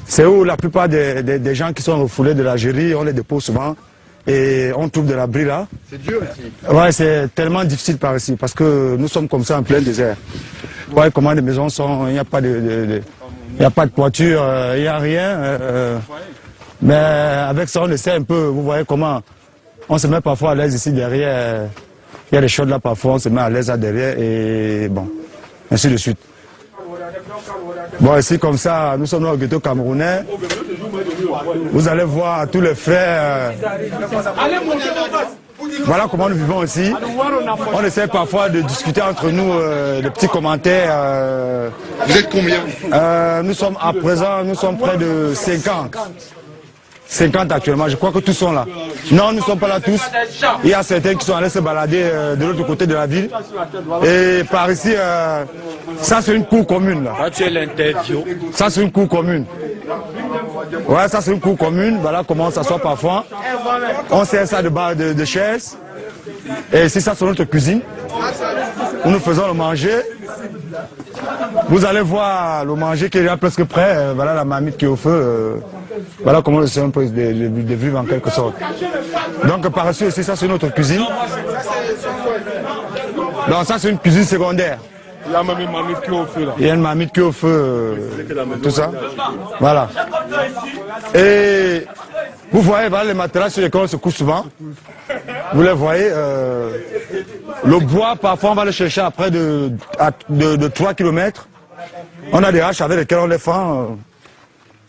C'est où la plupart des gens qui sont refoulés de l'Algérie, on les dépose souvent et on trouve de l'abri là. C'est dur ici. Ouais, c'est tellement difficile par ici parce que nous sommes comme ça en plein désert. Vous voyez comment les maisons sont, il n'y a pas il n'y a pas de toiture, il n'y a rien. Mais avec ça, on essaie un peu, vous voyez comment on se met parfois à l'aise ici derrière. Il y a des choses là parfois, on se met à l'aise là derrière et bon, ainsi de suite. Bon, ici comme ça, nous sommes dans le ghetto camerounais. Vous allez voir tous les frères. Voilà comment nous vivons ici. On essaie parfois de discuter entre nous, des petits commentaires. Vous êtes combien? Nous sommes à présent, nous sommes près de 50. 50 actuellement, je crois que tous sont là. Non, nous ne sommes pas là tous. Il y a certains qui sont allés se balader de l'autre côté de la ville. Et par ici, ça c'est une cour commune là. Ça c'est une cour commune. Ouais, ça c'est une cour commune. Voilà comment on s'assoit parfois. On sert ça de chaises. Et ici, ça c'est notre cuisine. Où nous faisons le manger. Vous allez voir le manger qui est déjà presque prêt. Voilà la marmite qui est au feu. Voilà comment on essaie un peu de vivre en quelque sorte. Donc par ici aussi, ça c'est notre cuisine. Donc ça c'est une cuisine secondaire. Il y a même une marmite qui est au feu là. Il y a une marmite qui est au feu, tout ça. Voilà. Et vous voyez, voilà les matelas sur lesquels on se couche souvent. Vous les voyez. Le bois, parfois on va le chercher après de 3 km. On a des haches avec lesquelles on les fend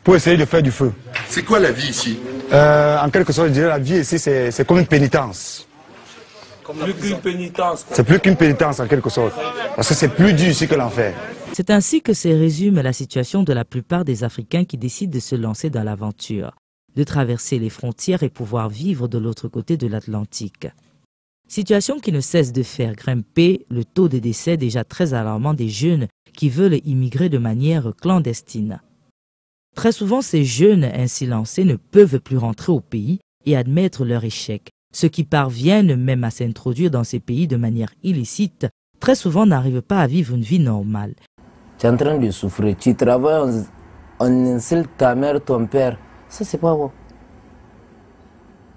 pour essayer de faire du feu. C'est quoi la vie ici? En quelque sorte, je dirais la vie ici, c'est comme une pénitence. Plus qu'une pénitence. C'est plus qu'une pénitence en quelque sorte. Parce que c'est plus dur ici que l'enfer. C'est ainsi que se résume la situation de la plupart des Africains qui décident de se lancer dans l'aventure, de traverser les frontières et pouvoir vivre de l'autre côté de l'Atlantique. Situation qui ne cesse de faire grimper le taux de décès déjà très alarmant des jeunes qui veulent immigrer de manière clandestine. Très souvent, ces jeunes ainsi lancés ne peuvent plus rentrer au pays et admettre leur échec. Ceux qui parviennent même à s'introduire dans ces pays de manière illicite, très souvent n'arrivent pas à vivre une vie normale. Tu es en train de souffrir, tu travailles, on insulte ta mère, ton père. Ça, c'est pas bon.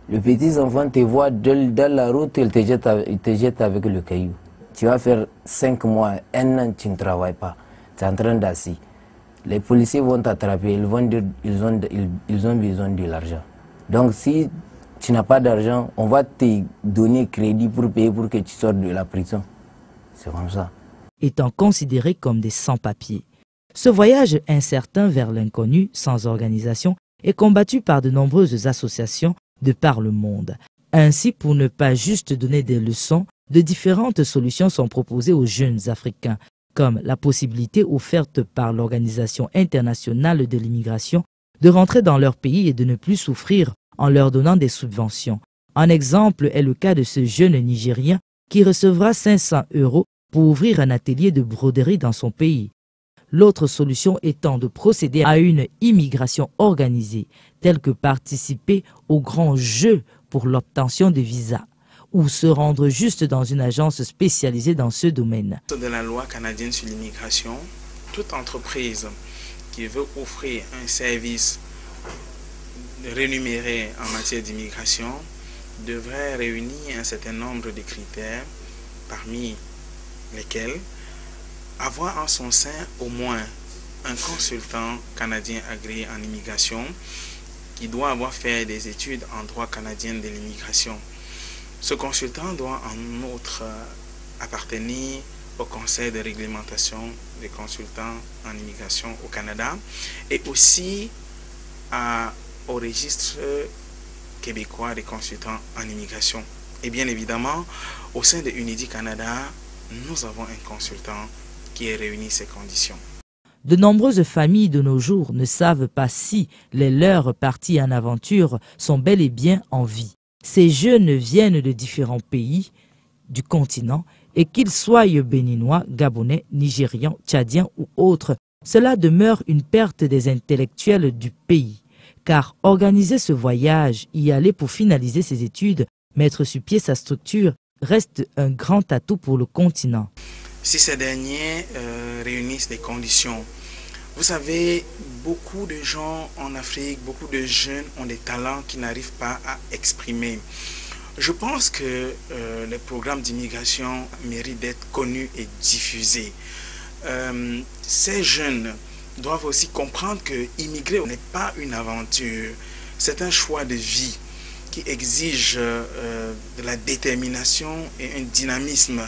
Les petits enfants te voient dans la route, ils te jettent avec le caillou. Tu vas faire 5 mois, 1 an, tu ne travailles pas. Tu es en train d'assis. Les policiers vont t'attraper, ils vont dire ils ont besoin de l'argent. Donc si tu n'as pas d'argent, on va te donner crédit pour payer pour que tu sortes de la prison. C'est comme ça. Étant considérés comme des sans-papiers. Ce voyage incertain vers l'inconnu, sans organisation, est combattu par de nombreuses associations de par le monde. Ainsi, pour ne pas juste donner des leçons, de différentes solutions sont proposées aux jeunes Africains, comme la possibilité offerte par l'Organisation internationale de l'immigration de rentrer dans leur pays et de ne plus souffrir en leur donnant des subventions. Un exemple est le cas de ce jeune Nigérien qui recevra 500 € pour ouvrir un atelier de broderie dans son pays. L'autre solution étant de procéder à une immigration organisée, telle que participer aux grands jeux pour l'obtention de visas, ou se rendre juste dans une agence spécialisée dans ce domaine. De la loi canadienne sur l'immigration, toute entreprise qui veut offrir un service rémunéré en matière d'immigration devrait réunir un certain nombre de critères, parmi lesquels avoir en son sein au moins un consultant canadien agréé en immigration qui doit avoir fait des études en droit canadien de l'immigration. Ce consultant doit en outre appartenir au Conseil de réglementation des consultants en immigration au Canada et aussi au registre québécois des consultants en immigration. Et bien évidemment, au sein de UNIDI Canada, nous avons un consultant qui réunit ces conditions. De nombreuses familles de nos jours ne savent pas si les leurs partis en aventure sont bel et bien en vie. Ces jeunes viennent de différents pays du continent et qu'ils soient béninois, gabonais, nigérians, tchadiens ou autres, cela demeure une perte des intellectuels du pays. Car organiser ce voyage, y aller pour finaliser ses études, mettre sur pied sa structure, reste un grand atout pour le continent. Si ces derniers réunissent des conditions Vous savez, beaucoup de gens en Afrique, beaucoup de jeunes ont des talents qu'ils n'arrivent pas à exprimer. Je pense que les programmes d'immigration méritent d'être connus et diffusés. Ces jeunes doivent aussi comprendre que immigrer n'est pas une aventure, c'est un choix de vie qui exige de la détermination et un dynamisme.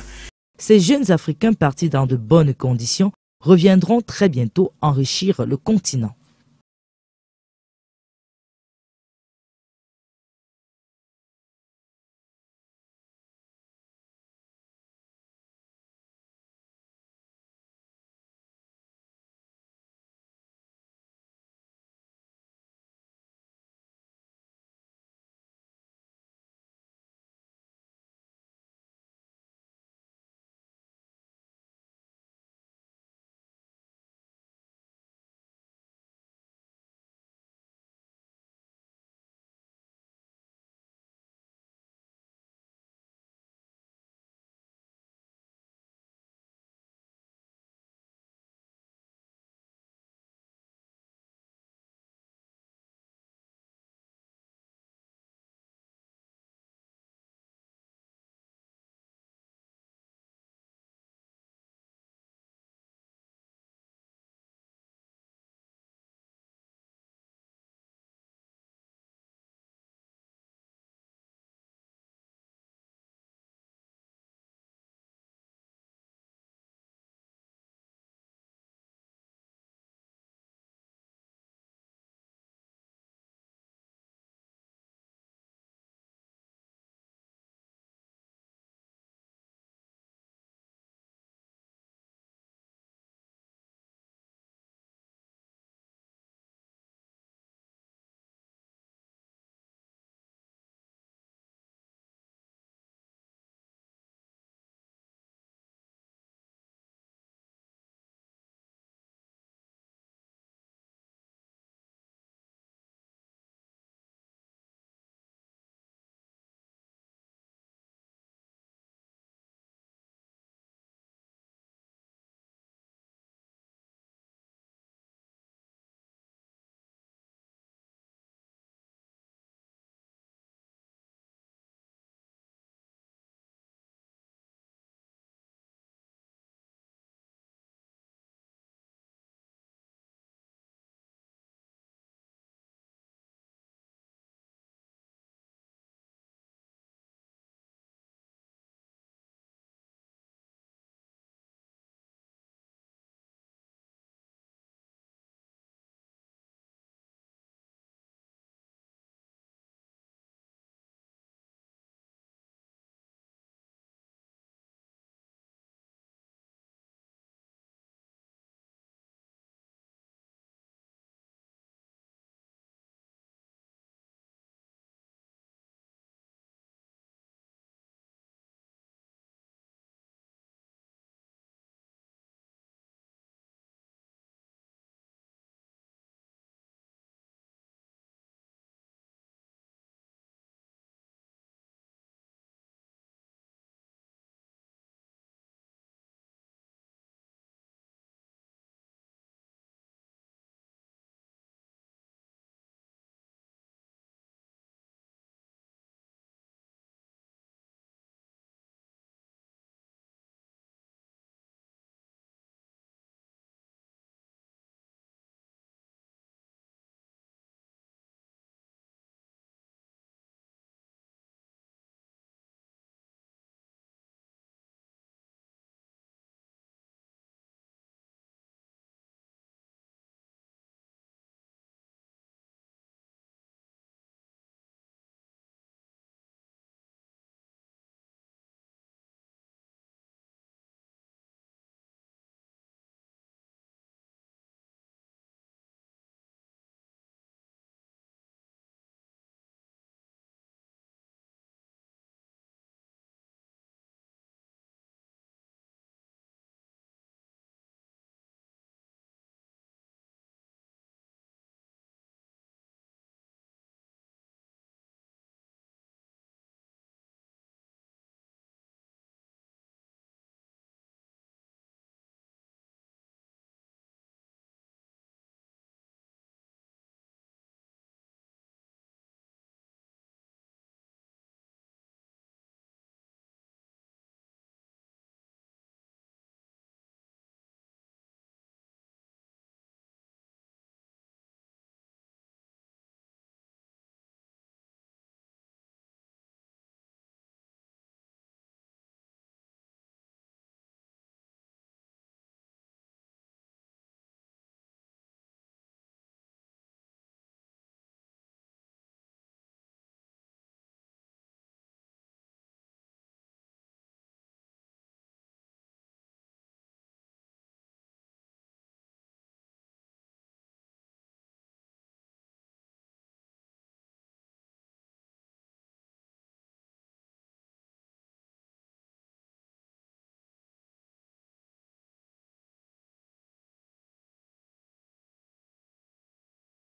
Ces jeunes Africains partis dans de bonnes conditions reviendront très bientôt enrichir le continent.